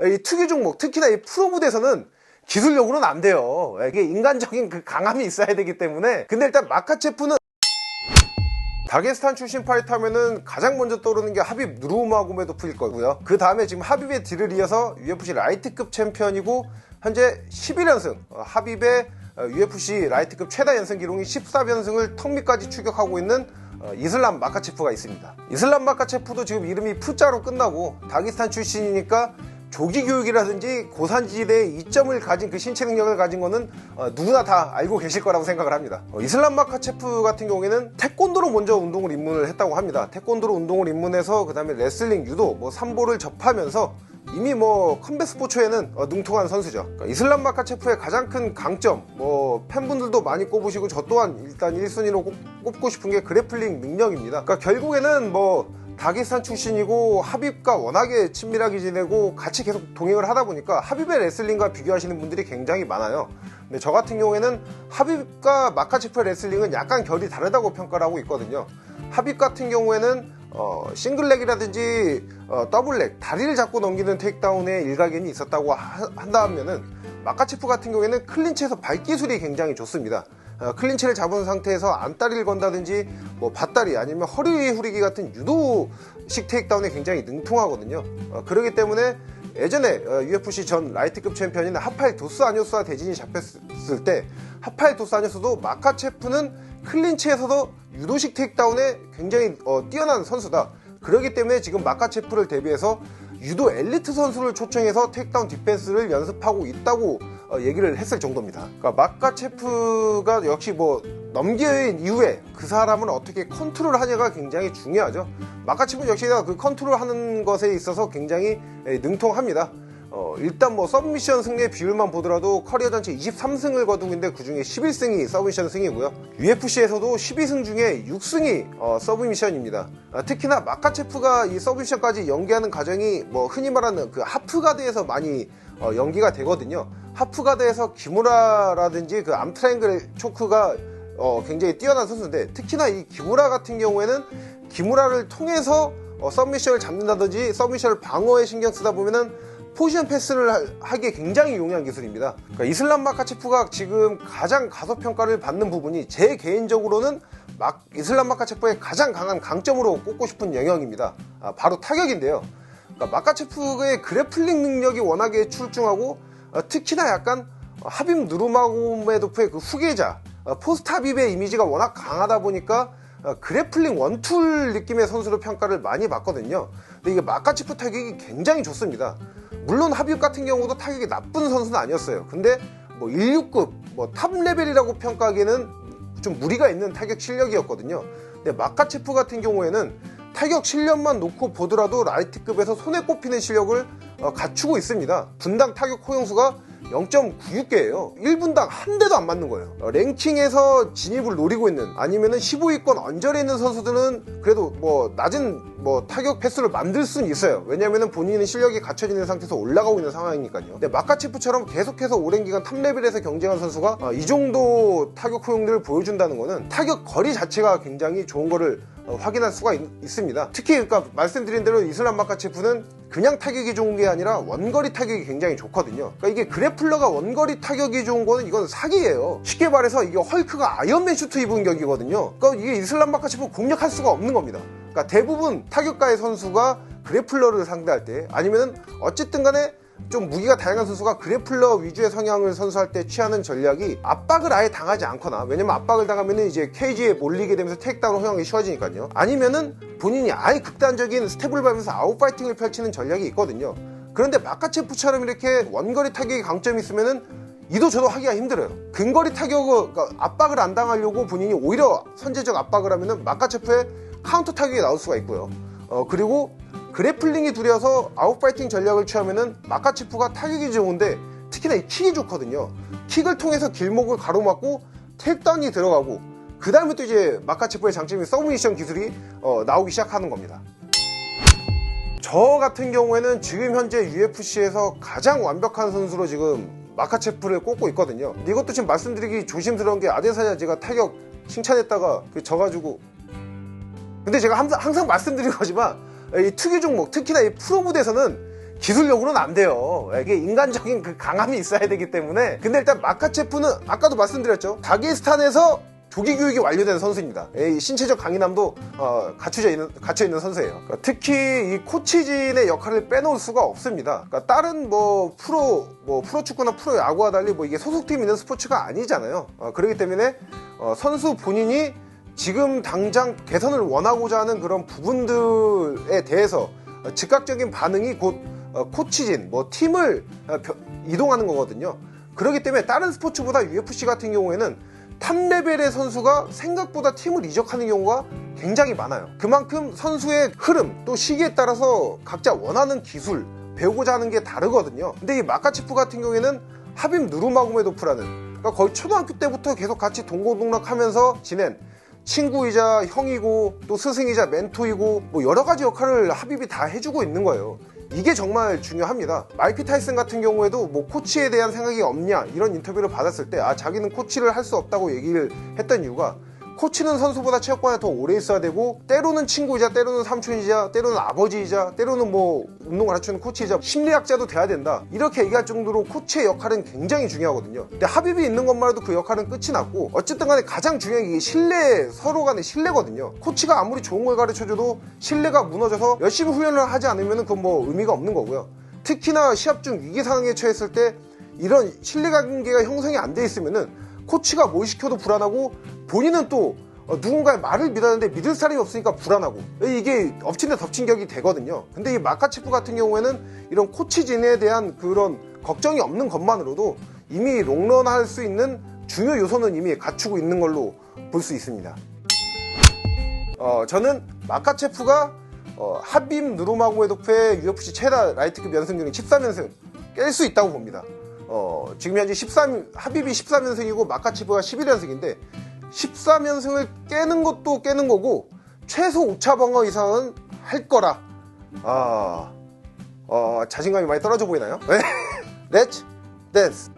이 특유 종목, 특히나 이 프로 무대에서는 기술력으로는 안 돼요. 이게 인간적인 그 강함이 있어야 되기 때문에. 근데 일단 마카체프는 다게스탄 출신 파이터 하면은 가장 먼저 떠오르는 게 하빕 누르마고메도프일 거고요. 그 다음에 지금 하빕의 뒤를 이어서 UFC 라이트급 챔피언이고 현재 11연승, 하빕의 UFC 라이트급 최다 연승 기록이 14연승을 턱밑까지 추격하고 있는 이슬람 마카체프가 있습니다. 이슬람 마카체프도 지금 이름이 푸자로 끝나고 다게스탄 출신이니까 조기 교육이라든지 고산지대의 이점을 가진 그 신체 능력을 가진 거는 누구나 다 알고 계실 거라고 생각을 합니다. 이슬람 마카체프 같은 경우에는 태권도로 먼저 운동을 입문을 했다고 합니다. 태권도로 운동을 입문해서 그 다음에 레슬링, 유도, 삼보를 접하면서 이미 컴뱃 스포츠에는 능통한 선수죠. 그러니까 이슬람 마카체프의 가장 큰 강점, 팬분들도 많이 꼽으시고 저 또한 일단 1순위로 꼽고 싶은 게 그래플링 능력입니다. 그러니까 결국에는 다게스탄 출신이고 하빕과 워낙에 친밀하게 지내고 같이 계속 동행을 하다 보니까 하빕의 레슬링과 비교하시는 분들이 굉장히 많아요. 근데 저 같은 경우에는 하빕과 마카체프의 레슬링은 약간 결이 다르다고 평가를 하고 있거든요. 하빕 같은 경우에는 싱글렉이라든지 더블렉, 다리를 잡고 넘기는 테이크다운에 일가견이 있었다고 한다면은 마카체프 같은 경우에는 클린치에서 발기술이 굉장히 좋습니다. 클린치를 잡은 상태에서 안다리를 건다든지 밧다리 아니면 허리 후리기 같은 유도식 테이크다운에 굉장히 능통하거든요. 그렇기 때문에 예전에 UFC 전 라이트급 챔피언인 하파엘 도스 아뇨스와 대진이 잡혔을 때 하파엘 도스 아뇨스도 마카체프는 클린치에서도 유도식 테이크다운에 굉장히 뛰어난 선수다. 그렇기 때문에 지금 마카체프를 대비해서 유도 엘리트 선수를 초청해서 테이크다운 디펜스를 연습하고 있다고 얘기를 했을 정도입니다. 그러니까 마카체프가 역시 넘긴 이후에 그 사람을 어떻게 컨트롤 하냐가 굉장히 중요하죠. 마카체프 역시나 그 컨트롤 하는 것에 있어서 굉장히 능통합니다. 일단 서브미션 승리의 비율만 보더라도 커리어 전체 23승을 거두고 있는데 그 중에 11승이 서브미션 승이고요. UFC에서도 12승 중에 6승이 서브미션입니다. 특히나 마카체프가 이 서브미션까지 연기하는 과정이 흔히 말하는 그 하프가드에서 많이 연기가 되거든요. 하프가드에서 기무라라든지 그 암트라이앵글 초크가 굉장히 뛰어난 선수인데 특히나 이 기무라 같은 경우에는 기무라를 통해서 서브미션을 잡는다든지 서브미션을 방어에 신경 쓰다 보면은 포지션 패스를 하기에 굉장히 용이한 기술입니다. 그러니까 이슬람 마카체프가 지금 가장 가소평가를 받는 부분이 제 개인적으로는 이슬람 마카체프의 가장 강한 강점으로 꼽고 싶은 영역입니다. 바로 타격인데요. 그러니까 마카체프의 그래플링 능력이 워낙에 출중하고 특히나 약간 하빕 누르마고메도프의 그 후계자 포스트 하빕의 이미지가 워낙 강하다 보니까 그래플링 원툴 느낌의 선수로 평가를 많이 받거든요. 근데 이게 마카체프 타격이 굉장히 좋습니다. 물론 하빕 같은 경우도 타격이 나쁜 선수는 아니었어요. 근데 16급 탑 레벨이라고 평가하기에는 좀 무리가 있는 타격 실력이었거든요. 근데 마카체프 같은 경우에는 타격 실력만 놓고 보더라도 라이트급에서 손에 꼽히는 실력을 갖추고 있습니다. 분당 타격 허용수가 0.96개예요 1분당 한 대도 안 맞는 거예요. 랭킹에서 진입을 노리고 있는 아니면은 15위권 언저리에 있는 선수들은 그래도 낮은 타격 횟수를 만들 수는 있어요. 왜냐면은 본인의 실력이 갖춰지는 상태에서 올라가고 있는 상황이니까요. 근데 마카체프처럼 계속해서 오랜 기간 탑레벨에서 경쟁한 선수가 이 정도 타격 허용들을 보여준다는 거는 타격 거리 자체가 굉장히 좋은 거를 확인할 수가 있습니다. 특히 그러니까 말씀드린 대로 이슬람 마카체프는 그냥 타격이 좋은 게 아니라 원거리 타격이 굉장히 좋거든요. 그러니까 이게 그래플러가 원거리 타격이 좋은 거는 이건 사기예요. 쉽게 말해서 이게 헐크가 아이언맨 슈트 입은 격이거든요. 그러니까 이게 이슬람 마카체프 공략할 수가 없는 겁니다. 그러니까 대부분 타격가의 선수가 그래플러를 상대할 때 아니면은 어쨌든 간에 좀 무기가 다양한 선수가 그래플러 위주의 성향을 선수할 때 취하는 전략이 압박을 아예 당하지 않거나 왜냐면 압박을 당하면은 이제 케이지에 몰리게 되면서 테이크다운 허용이 쉬워지니까요. 아니면은 본인이 아예 극단적인 스텝을 밟으면서 아웃파이팅을 펼치는 전략이 있거든요. 그런데 마카체프처럼 이렇게 원거리 타격이 강점이 있으면은 이도 저도 하기가 힘들어요. 근거리 타격을 그러니까 압박을 안 당하려고 본인이 오히려 선제적 압박을 하면은 마카체프의 카운터 타격이 나올 수가 있고요. 그리고 그래플링이 두려서 아웃파이팅 전략을 취하면은 마카체프가 타격이 좋은데 특히나 이 킥이 좋거든요. 킥을 통해서 길목을 가로막고 테이크다운이 들어가고 그 다음에 또 이제 마카체프의 장점인 서브미션 기술이 나오기 시작하는 겁니다. 저 같은 경우에는 지금 현재 UFC에서 가장 완벽한 선수로 지금 마카체프를 꼽고 있거든요. 근데 이것도 지금 말씀드리기 조심스러운 게 아데사냐 제가 타격 칭찬했다가 져가지고 근데 제가 항상 말씀드린 거지만 이 특유 종목 특히나 이 프로 무대에서는 기술력으로는 안 돼요. 이게 인간적인 그 강함이 있어야 되기 때문에. 근데 일단 마카체프는 아까도 말씀드렸죠. 다게스탄에서 조기 교육이 완료된 선수입니다. 이 신체적 강인함도 갖춰 있는 선수예요. 그러니까 특히 이 코치진의 역할을 빼놓을 수가 없습니다. 그러니까 다른 프로축구나 프로야구와 달리 이게 소속팀 있는 스포츠가 아니잖아요. 그렇기 때문에 선수 본인이 지금 당장 개선을 원하고자 하는 그런 부분들에 대해서 즉각적인 반응이 곧 코치진, 팀을 이동하는 거거든요. 그렇기 때문에 다른 스포츠보다 UFC 같은 경우에는 탑 레벨의 선수가 생각보다 팀을 이적하는 경우가 굉장히 많아요. 그만큼 선수의 흐름, 또 시기에 따라서 각자 원하는 기술, 배우고자 하는 게 다르거든요. 근데 이 마카체프 같은 경우에는 하빔 누르마고메도프라는, 그러니까 거의 초등학교 때부터 계속 같이 동고동락하면서 지낸 친구이자 형이고 또 스승이자 멘토이고 여러 가지 역할을 하빕이 다 해주고 있는 거예요. 이게 정말 중요합니다. 마이크 타이슨 같은 경우에도 코치에 대한 생각이 없냐 이런 인터뷰를 받았을 때 자기는 코치를 할 수 없다고 얘기를 했던 이유가, 코치는 선수보다 체육관에 더 오래 있어야 되고 때로는 친구이자 때로는 삼촌이자 때로는 아버지이자 때로는 운동 가르치는 코치이자 심리학자도 돼야 된다, 이렇게 얘기할 정도로 코치의 역할은 굉장히 중요하거든요. 근데 하빕이 있는 것만 해도 그 역할은 끝이 났고, 어쨌든 간에 가장 중요한 게 신뢰, 서로 간의 신뢰거든요. 코치가 아무리 좋은 걸 가르쳐줘도 신뢰가 무너져서 열심히 훈련을 하지 않으면 그건 의미가 없는 거고요. 특히나 시합 중 위기 상황에 처했을 때 이런 신뢰관계가 형성이 안 돼 있으면은 코치가 뭘 시켜도 불안하고, 본인은 또 누군가의 말을 믿었는데 믿을 사람이 없으니까 불안하고, 이게 엎친 데 덮친 격이 되거든요. 근데 이 마카체프 같은 경우에는 이런 코치진에 대한 그런 걱정이 없는 것만으로도 이미 롱런할 수 있는 중요 요소는 이미 갖추고 있는 걸로 볼 수 있습니다. 저는 마카체프가 하빔 누르마고메도프의 UFC 최다 라이트급 연승 중에 13연승 깰 수 있다고 봅니다. 지금 현재 하빕이 13연승이고 마카체프가 11연승인데 13연승을 깨는 것도 깨는 거고 최소 5차 방어 이상은 할 거라. 자신감이 많이 떨어져 보이나요? 렛츠 댄스.